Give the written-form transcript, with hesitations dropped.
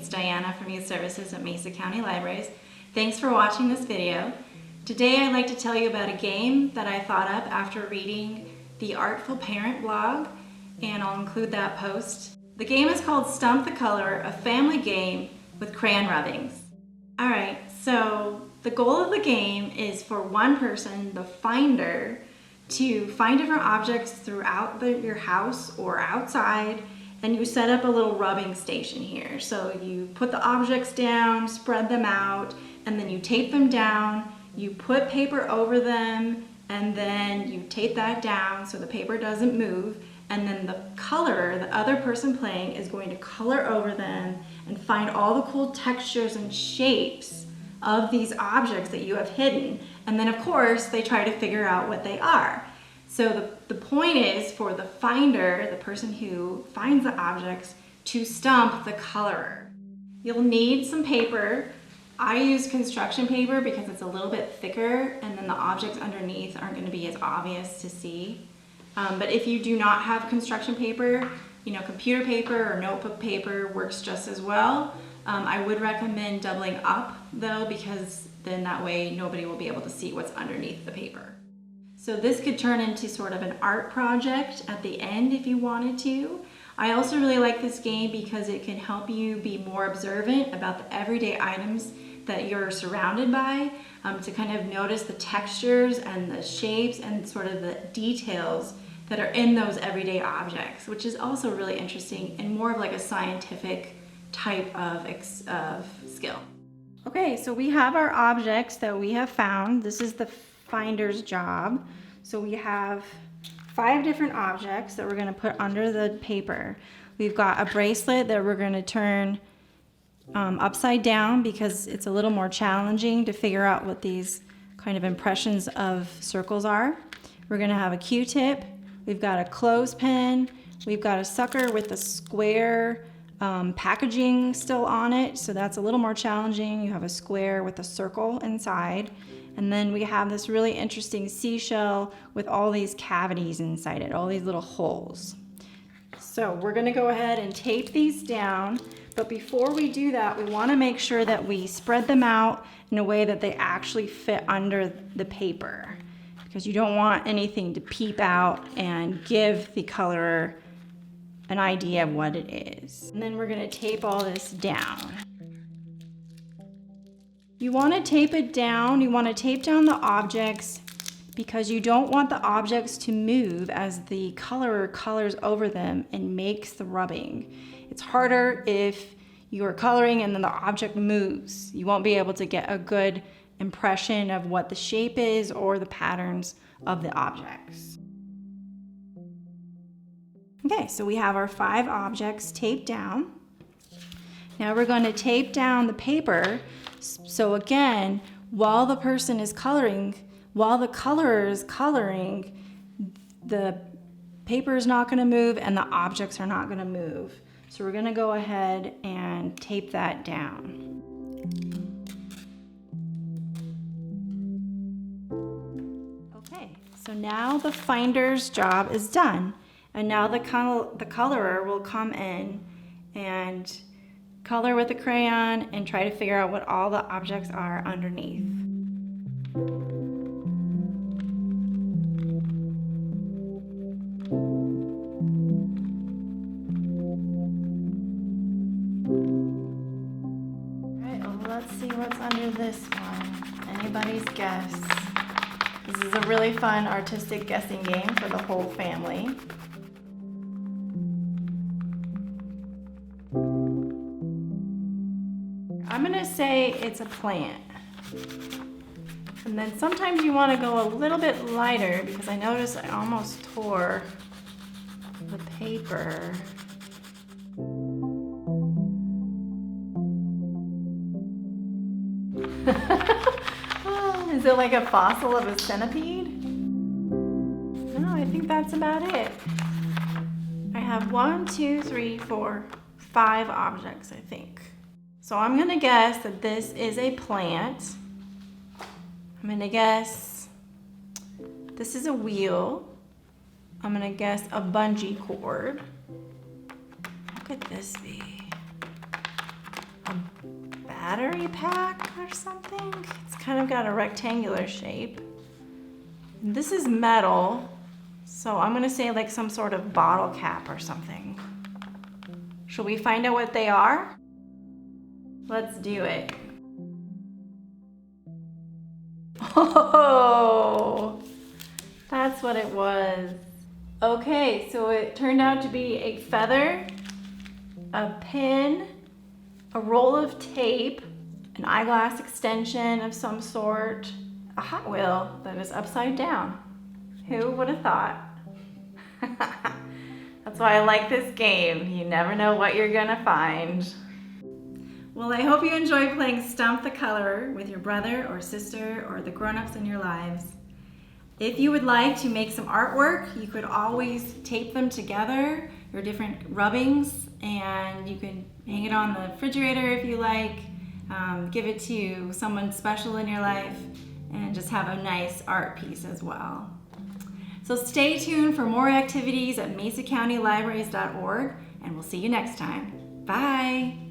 it's Diana from Youth Services at Mesa County Libraries. Thanks for watching this video. Today I'd like to tell you about a game that I thought up after reading the Artful Parent blog, and I'll include that post. The game is called Stump the Color, a family game with crayon rubbings. Alright, so the goal of the game is for one person, the finder, to find different objects throughout your house or outside, and you set up a little rubbing station here. So you put the objects down, spread them out, and then you tape them down, you put paper over them, and then you tape that down so the paper doesn't move, and then the colorer, the other person playing, is going to color over them and find all the cool textures and shapes of these objects that you have hidden. And then of course they try to figure out what they are. So the point is for the finder, the person who finds the objects, to stump the colorer. You'll need some paper. I use construction paper because it's a little bit thicker and then the objects underneath aren't going to be as obvious to see. But if you do not have construction paper, computer paper or notebook paper works just as well. I would recommend doubling up though, because then that way nobody will be able to see what's underneath the paper. So this could turn into sort of an art project at the end if you wanted to. I also really like this game because it can help you be more observant about the everyday items that you're surrounded by, to kind of notice the textures and the shapes and sort of the details that are in those everyday objects, which is also really interesting and more of like a scientific type of skill. Okay, so we have our objects that we have found. This is the finder's job. So we have 5 different objects that we're going to put under the paper. We've got a bracelet that we're going to turn upside down because it's a little more challenging to figure out what these kind of impressions of circles are. We're going to have a Q-tip. We've got a clothespin. We've got a sucker with a square packaging still on it, so that's a little more challenging. You have a square with a circle inside. And then we have this really interesting seashell with all these cavities inside it, all these little holes. So we're going to go ahead and tape these down, but before we do that, we want to make sure that we spread them out in a way that they actually fit under the paper, because you don't want anything to peep out and give the colorer an idea of what it is. And then we're going to tape all this down. You want to tape it down, you want to tape down the objects because you don't want the objects to move as the colorer colors over them and makes the rubbing. It's harder if you are coloring and then the object moves. You won't be able to get a good impression of what the shape is or the patterns of the objects. Okay, so we have our 5 objects taped down. Now we're going to tape down the paper. So again, while the person is coloring, while the colorer is coloring, the paper is not going to move and the objects are not going to move. So we're going to go ahead and tape that down. Okay, so now the finder's job is done. And now the colorer will come in and color with a crayon and try to figure out what all the objects are underneath. Alright, well, let's see what's under this one. Anybody's guess. This is a really fun artistic guessing game for the whole family. I'm going to say it's a plant. And then sometimes you want to go a little bit lighter because I noticed I almost tore the paper. Oh, is it like a fossil of a centipede? No, I think that's about it. I have 1, 2, 3, 4, 5 objects, I think. So I'm going to guess that this is a plant. I'm going to guess this is a wheel. I'm going to guess a bungee cord. What could this be? a battery pack or something. It's kind of got a rectangular shape. This is metal, so I'm gonna say like some sort of bottle cap or something. Should we find out what they are? Let's do it. Oh, that's what it was. Okay, so it turned out to be a feather, a pin, a roll of tape, an eyeglass extension of some sort, a Hot Wheel that is upside down. Who would have thought? That's why I like this game. You never know what you're gonna find. Well, I hope you enjoyed playing Stump the Colorer with your brother or sister or the grown-ups in your lives. If you would like to make some artwork, you could always tape them together, your different rubbings, and you can hang it on the refrigerator if you like, give it to someone special in your life, and just have a nice art piece as well. So stay tuned for more activities at MesaCountyLibraries.org, and we'll see you next time. Bye!